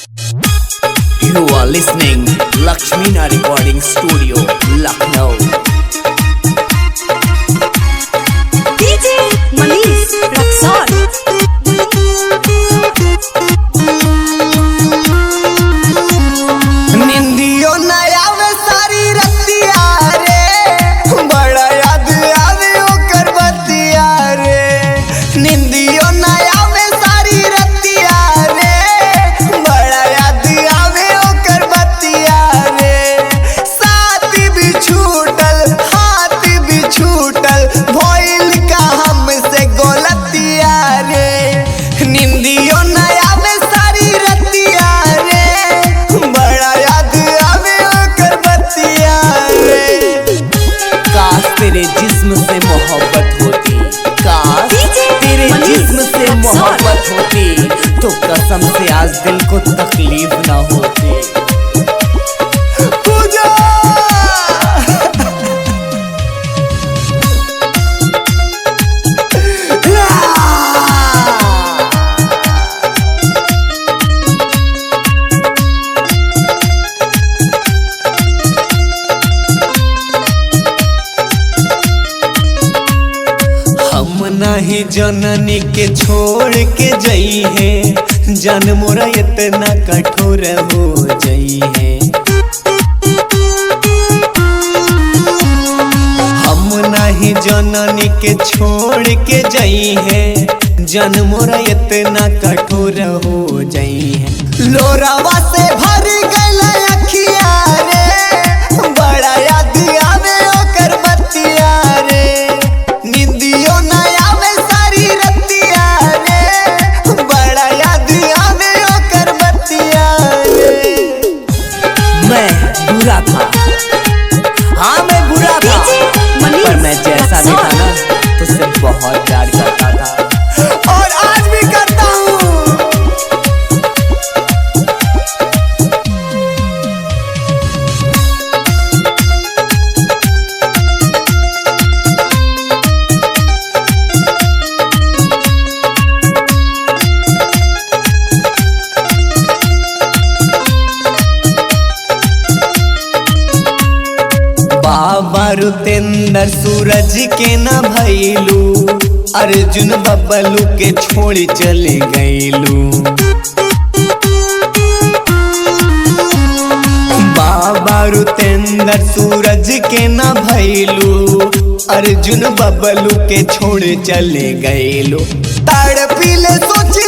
You are listening Lakshmina Recording Studio, Lucknow. DJ Manish Raksol. निंदियो नया वे सारी रतिया रे, बड़ा याद आवे ओकर बतिया रे। निंदियो नया वे सारी रतिया रे, बड़ा याद आवे ओकर बतिया रे। साथ भी छूटल हाथ भी छूटल, भइल का हमसे गलतिया रे। निंदियो नया वे सारी रतिया रे, बड़ा याद आवे ओकर बतिया रे। काश तेरे जिस्म से मोहब्बत होती, काश तेरे जिस्म से मोहब्बत होती, तो कसम से आज दिल को तकलीफ ना होती। पूजा हम नहीं जननी के छोड़ के जई है, जन मोरा इतना कठोर हो जई है। हम नहीं जननी के छोड़ के जई है, जन मोरा इतना कठोर हो जई है। लोरावा से भर गइल अखिया रे, बड़ा याद आवे ओकर बतिया रे। निंदियो ना आवे सारी रतिया रे, बड़ा याद आवे ओकर बतिया रे। मैं बुरा था, हाँ मैं बुरा था, पर मैं जैसा भी था ना, तुझसे बहुत प्यार करता था और आज भी करता हूँ। बाबा रुतेंद्र सूरज के न भैलू, अर्जुन बबलू के छोड़ चले गईलू। बाबा रुतेंद्र सूरज के न भैलू, अर्जुन बबलू के छोड़ चले गईलू। तड़पिले सोची